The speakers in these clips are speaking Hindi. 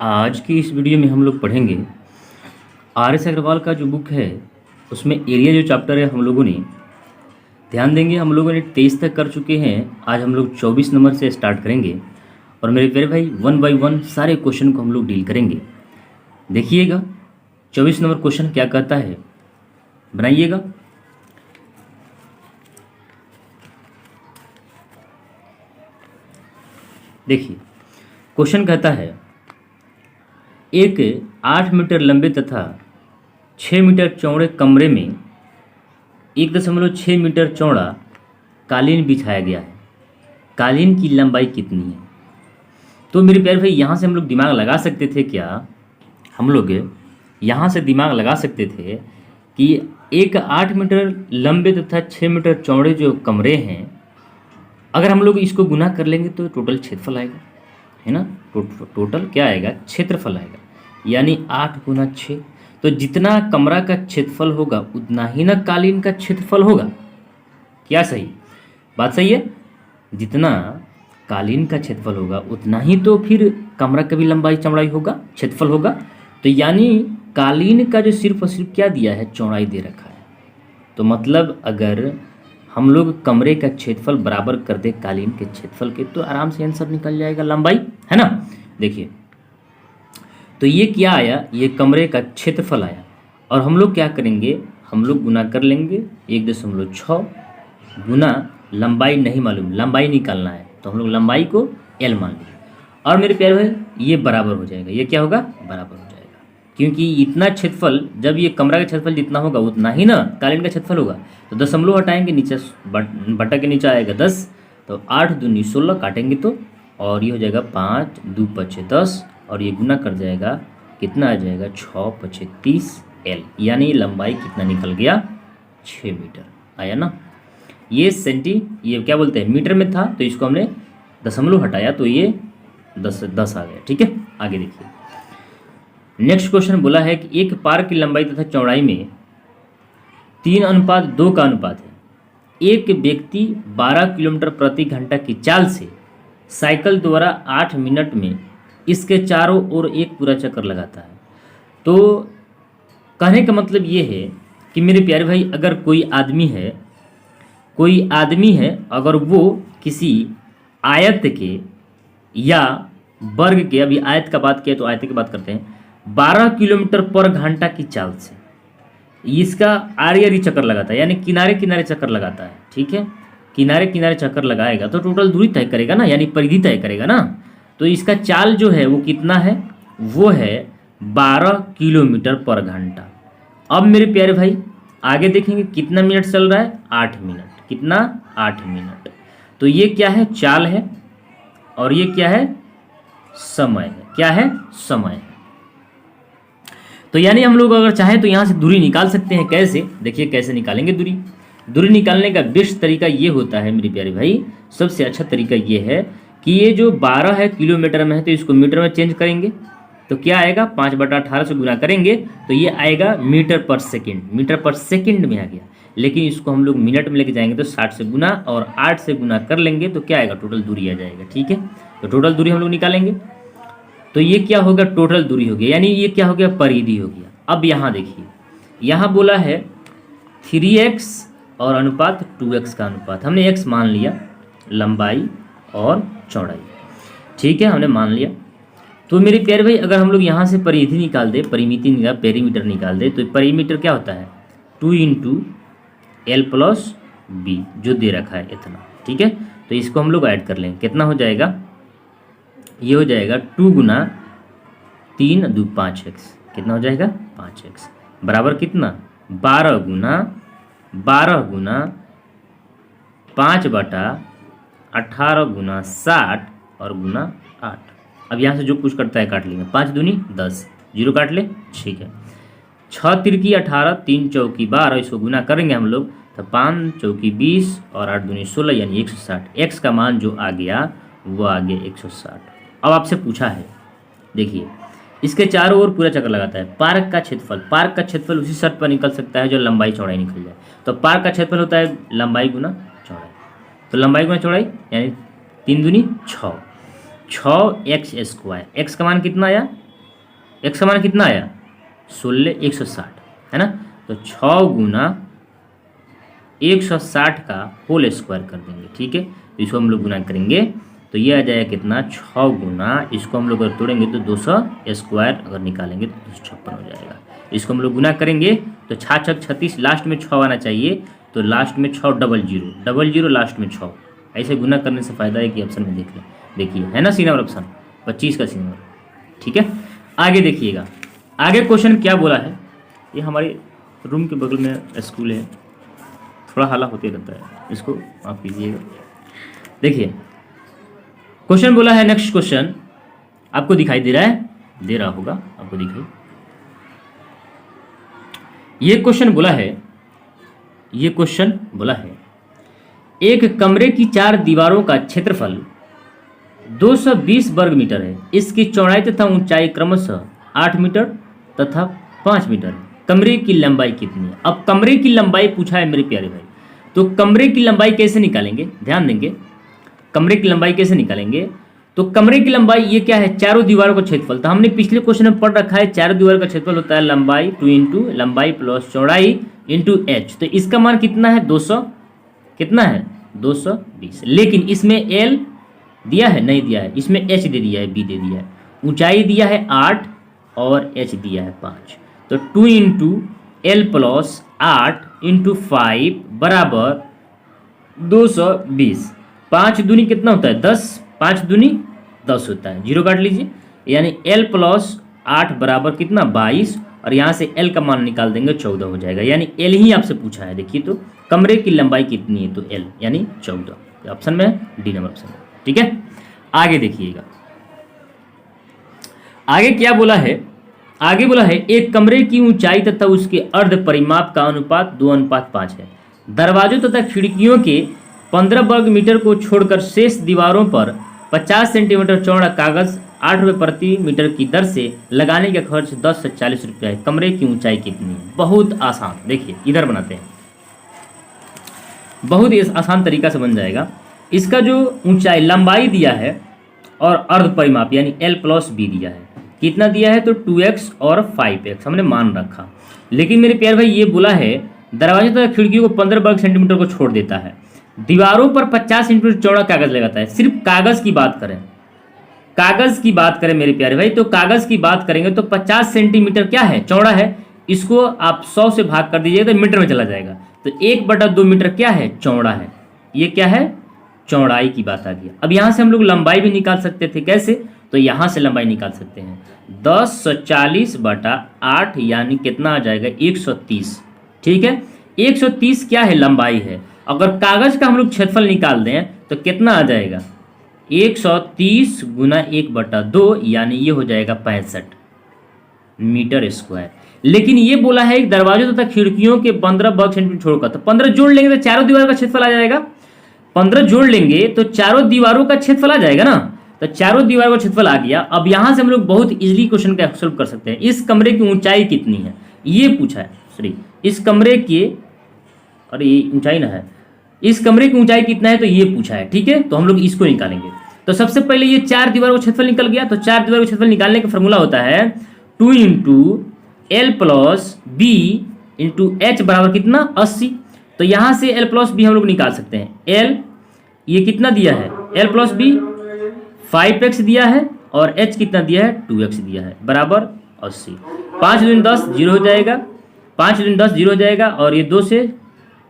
आज की इस वीडियो में हम लोग पढ़ेंगे आर.एस. अग्रवाल का जो बुक है उसमें एरिया जो चैप्टर है हम लोगों ने ध्यान देंगे। हम लोगों ने 23 तक कर चुके हैं। आज हम लोग 24 नंबर से स्टार्ट करेंगे और मेरे प्यारे भाई 1 बाय 1 सारे क्वेश्चन को हम लोग डील करेंगे। देखिएगा 24 नंबर क्वेश्चन क्या कहता है, बनाइएगा। देखिए क्वेश्चन कहता है एक 8 मीटर लंबे तथा 6 मीटर चौड़े कमरे में 1.6 मीटर चौड़ा कालीन बिछाया गया है। कालीन की लंबाई कितनी है? तो मेरे प्यारे भाई यहाँ से हम लोग दिमाग लगा सकते थे क्या? हम लोग यहाँ से दिमाग लगा सकते थे कि एक 8 मीटर लंबे तथा 6 मीटर चौड़े जो कमरे हैं, अगर हम लोग इसको गुना कर लेंगे तो टोटल क्षेत्रफल आएगा, है ना। टोटल क्या आएगा? क्षेत्रफल आएगा, यानी 8 गुना 6। तो जितना कमरा का क्षेत्रफल होगा उतना ही ना कालीन का क्षेत्रफल होगा। क्या सही बात? सही है। जितना कालीन का क्षेत्रफल होगा उतना ही तो फिर कमरा का भी लंबाई चौड़ाई होगा, क्षेत्रफल होगा। तो यानी कालीन का जो सिर्फ और सिर्फ क्या दिया है? चौड़ाई दे रखा है। तो मतलब अगर हम लोग कमरे का क्षेत्रफल बराबर कर दे कालीन के क्षेत्रफल के तो आराम से आंसर निकल जाएगा, लंबाई, है ना। देखिए तो ये क्या आया? ये कमरे का क्षेत्रफल आया और हम लोग क्या करेंगे? हम लोग गुना कर लेंगे 1.6 गुना लंबाई नहीं मालूम, लंबाई निकालना है तो हम लोग लंबाई को L मान लेंगे। और मेरे प्यारे भाई ये बराबर हो जाएगा। ये क्या होगा? बराबर हो जाएगा, क्योंकि इतना क्षेत्रफल, जब ये कमरा का क्षेत्रफल जितना होगा उतना ही ना कालीन का क्षेत्रफल होगा। तो दशमलव हटाएंगे, नीचे बटा के नीचे आएगा 10, तो 8 दूनी 16 काटेंगे तो, और ये हो जाएगा 5 2 5 10, और ये गुना कर जाएगा, कितना आ जाएगा? 6 5 30 L, यानी लंबाई कितना निकल गया? 6 मीटर आया ना। ये ये क्या बोलते हैं, मीटर में था तो इसको हमने दशमलव हटाया तो ये 10 आ गया। ठीक है, आगे देखिए। नेक्स्ट क्वेश्चन बोला है कि एक पार्क की लंबाई तथा चौड़ाई में 3:2 का अनुपात है। एक व्यक्ति 12 किलोमीटर प्रति घंटा की चाल से साइकिल द्वारा 8 मिनट में इसके चारों ओर एक पूरा चक्कर लगाता है। तो कहने का मतलब ये है कि मेरे प्यारे भाई अगर कोई आदमी है अगर वो किसी आयत के या वर्ग के, अभी आयत का बात किया तो आयत की बात करते हैं, 12 किलोमीटर पर घंटा की चाल से इसका आरी चक्कर लगाता है, यानी किनारे किनारे चक्कर लगाता है। ठीक है, किनारे किनारे चक्कर लगाएगा तो टोटल दूरी तय करेगा ना, यानी परिधि तय करेगा ना। तो इसका चाल जो है वो कितना है? वो है 12 किलोमीटर पर घंटा। अब मेरे प्यारे भाई आगे देखेंगे कितना मिनट चल रहा है? 8 मिनट। कितना? 8 मिनट। तो ये क्या है? चाल है, और ये क्या है? समय है। क्या है? समय है। तो यानी हम लोग अगर चाहें तो यहाँ से दूरी निकाल सकते हैं। कैसे? देखिए कैसे निकालेंगे दूरी। दूरी निकालने का बेस्ट तरीका ये होता है मेरे प्यारे भाई, सबसे अच्छा तरीका ये है कि ये जो 12 है किलोमीटर में है तो इसको मीटर में चेंज करेंगे तो क्या आएगा? 5/18 से गुना करेंगे तो ये आएगा मीटर पर सेकंड। मीटर पर सेकंड में आ गया, लेकिन इसको हम लोग मिनट में लेके जाएंगे तो 60 से गुना और 8 से गुना कर लेंगे तो क्या आएगा? टोटल दूरी आ जाएगा। ठीक है, तो टोटल दूरी हम लोग निकालेंगे तो ये क्या होगा? टोटल दूरी हो गया, यानी ये क्या हो गया? परिधि हो गया। अब यहाँ देखिए, यहाँ बोला है 3x और अनुपात 2x का अनुपात। हमने x मान लिया, लंबाई और चौड़ाई। ठीक है, हमने मान लिया। तो मेरे प्यारे भाई अगर हम लोग यहाँ से परिधि निकाल दे, पेरीमीटर निकाल दे तो पेरीमीटर क्या होता है? 2 × L + B जो दे रखा है इतना। ठीक है, तो इसको हम लोग ऐड कर लेंगे, कितना हो जाएगा? ये हो जाएगा 2 गुना 3 2 5x। कितना हो जाएगा? 5x बराबर कितना? 12 गुना 5/18 गुना 60 और गुना 8। अब यहाँ से जो कुछ करता है काट लेंगे। 5 दूनी 10, 0 काट ले। ठीक है, 6 तिरकी 18, 3 चौकी 12, इसको गुना करेंगे हम लोग तो 5 चौकी 20 और 8 दूनी 16, यानी 160। x का मान जो आ गया वो आ गया 160। अब आपसे पूछा है, देखिए इसके चारों ओर पूरा चक्कर लगाता है। पार्क का क्षेत्रफल उसी शर्त पर निकल सकता है जो लंबाई चौड़ाई निकल जाए। तो पार्क का क्षेत्रफल होता है लंबाई गुना चौड़ाई, तो लंबाई गुना चौड़ाई यानी 3 दूनी 6, 6x²। x का मान कितना आया? x का मान कितना आया 16, 160 है ना। तो 6 गुना 160 का होल स्क्वायर कर देंगे, ठीक है। तो इसको हम लोग गुना करेंगे तो ये आ जाएगा कितना 6 गुना, इसको हम लोग अगर तोड़ेंगे तो 200 स्क्वायर अगर निकालेंगे तो 256 हो जाएगा। इसको हम लोग गुना करेंगे तो 6 6 36, लास्ट में 6 आना चाहिए, तो लास्ट में 6 00 लास्ट में 6। ऐसे गुना करने से फ़ायदा है कि ऑप्शन में देख लें, देखिए है ना सी नंबर ऑप्शन 25 का सी नंबर, ठीक है। आगे देखिएगा, आगे क्वेश्चन क्या बोला है। ये हमारे रूम के बगल में स्कूल है, थोड़ा हल्ला होते रहता है, इसको माफ कीजिएगा। देखिए क्वेश्चन बोला है, नेक्स्ट क्वेश्चन आपको दिखाई दे रहा है, दे रहा होगा आपको दिखाई। ये क्वेश्चन बोला है, ये क्वेश्चन बोला है एक कमरे की 4 दीवारों का क्षेत्रफल 220 वर्ग मीटर है, इसकी चौड़ाई तथा ऊंचाई क्रमशः 8 मीटर तथा 5 मीटर है। कमरे की लंबाई कितनी है। अब कमरे की लंबाई पूछा है मेरे प्यारे भाई, तो कमरे की लंबाई कैसे निकालेंगे, ध्यान देंगे। कमरे की लंबाई कैसे निकालेंगे, तो कमरे की लंबाई ये क्या है, चारों दीवारों का क्षेत्रफल। तो हमने पिछले क्वेश्चन में पढ़ रखा है, चारों दीवारों का क्षेत्रफल होता है लंबाई 2 इंटू लंबाई प्लस चौड़ाई इंटू एच। तो इसका मान कितना है 200, कितना है 220। लेकिन इसमें एल दिया है नहीं दिया है, इसमें एच दे दिया है, बी दे दिया है। ऊंचाई दिया है 8 और एच दिया है 5। तो 2 इंटू एल प्लस 8 इंटू 5 बराबर 220। 5 दूनी कितना होता है 10, 5 दूनी 10 होता है, जीरो काट लीजिए। यानी एल प्लस 8 बराबर कितना 22, और यहाँ से एल का मान निकाल देंगे 14 हो जाएगा। यानी एल ही आपसे पूछा है। देखिए तो कमरे की लंबाई कितनी है, तो एल यानी 14 ऑप्शन में, डी नंबर ऑप्शन में, ठीक है। आगे देखिएगा, आगे क्या बोला है। आगे बोला है एक कमरे की ऊंचाई तथा उसके अर्ध परिमाप का अनुपात 2:5 है। दरवाजों तथा खिड़कियों के 15 वर्ग मीटर को छोड़कर शेष दीवारों पर 50 सेंटीमीटर चौड़ा कागज 8 रुपये प्रति मीटर की दर से लगाने का खर्च 10 से 40 रुपया है। कमरे की ऊंचाई कितनी है। बहुत आसान, देखिए इधर बनाते हैं, बहुत ही आसान तरीका से बन जाएगा। इसका जो ऊंचाई लंबाई दिया है और अर्ध परिमाप यानी एल प्लस बी दिया है, कितना दिया है तो 2x और 5x हमने मान रखा। लेकिन मेरे प्यारे भाई ये बोला है दरवाजे तथा खिड़कियों को 15 वर्ग सेंटीमीटर को छोड़ देता है, दीवारों पर 50 सेंटीमीटर चौड़ा कागज लगाता है। सिर्फ कागज की बात करें, कागज की बात करें मेरे प्यारे भाई, तो कागज की बात करेंगे तो 50 सेंटीमीटर क्या है चौड़ा है, इसको आप 100 से भाग कर दीजिएगा तो मीटर में चला जाएगा। तो 1/2 मीटर क्या है चौड़ा है, ये क्या है चौड़ाई की बात आ गई। अब यहाँ से हम लोग लंबाई भी निकाल सकते थे, कैसे, तो यहाँ से लंबाई निकाल सकते हैं 1040/8 यानी कितना आ जाएगा 130, ठीक है। 130 क्या है लंबाई है। अगर कागज का हम लोग क्षेत्रफल निकाल दें तो कितना आ जाएगा 130 गुना 1/2 यानी ये हो जाएगा 65 मीटर स्क्वायर। लेकिन ये बोला है दरवाजों तथा खिड़कियों के 15 वर्ग सेंटीमीटर छोड़कर, तो 15 जोड़ लेंगे तो चारों दीवारों का क्षेत्रफल आ जाएगा। 15 जोड़ लेंगे तो चारों दीवारों का क्षेत्रफल आ जाएगा ना, तो चारों दीवारों का क्षेत्रफल आ गया। अब यहां से हम लोग बहुत इजीली क्वेश्चन का सॉल्व कर सकते हैं। इस कमरे की ऊंचाई कितनी है ये पूछा है, सॉरी इस कमरे की, अरे ये ऊंचाई ना है, इस कमरे की ऊंचाई कितना है तो ये पूछा है, ठीक है। तो हम लोग इसको निकालेंगे। तो सबसे पहले ये 4 दीवारों का क्षेत्रफल निकल गया, तो 4 दीवारों का क्षेत्रफल निकालने का फॉर्मूला होता है 2 into L plus B into H बराबर कितना 80। तो यहां से एल प्लस बी हम लोग निकाल सकते हैं। एल ये कितना दिया है, एल प्लस बी 5x दिया है और h कितना दिया है 2x दिया है, बराबर 80। 5 दूनी 10 जीरो हो जाएगा, 5 दूनी 10 जीरो हो जाएगा, और ये 2 से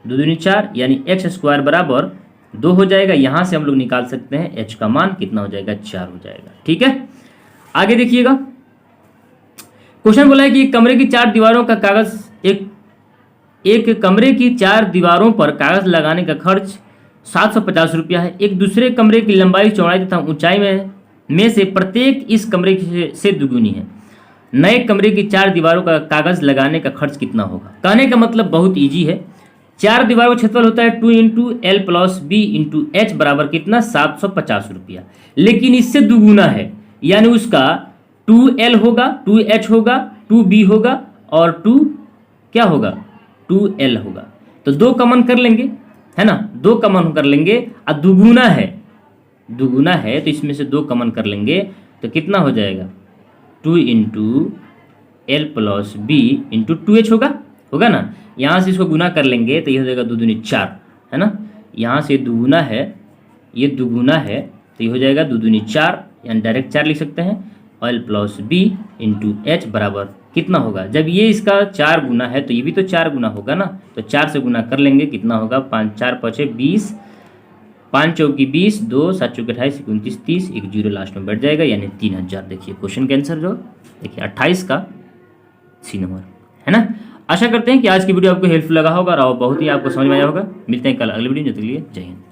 2 दूनी 4 यानी x स्क्वायर बराबर 2 हो जाएगा। यहाँ से हम लोग निकाल सकते हैं h का मान कितना हो जाएगा 4 हो जाएगा, ठीक है। आगे देखिएगा, क्वेश्चन बोला है कि कमरे की 4 दीवारों का कागज एक कमरे की 4 दीवारों पर कागज लगाने का खर्च 750 रुपया है। एक दूसरे कमरे की लंबाई चौड़ाई तथा ऊंचाई में से प्रत्येक इस कमरे से दुगुनी है। नए कमरे की 4 दीवारों का कागज लगाने का खर्च कितना होगा। कहने का मतलब बहुत इजी है। 4 दीवारों का क्षेत्रफल होता है 2 into L plus B into H बराबर कितना 750 रुपया। लेकिन इससे दुगुना है, यानी उसका 2l होगा, 2h होगा, 2b होगा और 2 क्या होगा 2l होगा। तो 2 कॉमन कर लेंगे, है ना, 2 कॉमन कर लेंगे। और दुगुना है तो इसमें से 2 कॉमन कर लेंगे तो कितना हो जाएगा 2 into L plus B into 2h होगा ना। यहाँ से इसको गुना कर लेंगे तो ये हो जाएगा 2 दूनी 4, है ना। यहाँ से दुगुना है, ये दुगुना है, तो ये हो जाएगा 2 दूनी 4, यानी डायरेक्ट 4 लिख सकते हैं। L plus B into H बराबर कितना होगा, जब ये इसका 4 गुना है तो ये भी तो 4 गुना होगा ना, तो 4 से गुना कर लेंगे, कितना होगा 5 4 5 20, 5 चौकी 20, 2 7 चौकी 28, 29 30, एक जीरो लास्ट में बैठ जाएगा, यानी 3000। देखिए क्वेश्चन के आंसर जो देखिए 28 का सी नंबर, है ना। आशा करते हैं कि आज की वीडियो आपको हेल्पफुल लगा होगा और बहुत ही आपको समझ में आया होगा। मिलते हैं कल अगले वीडियो में, जब तक के लिए जय हिंद।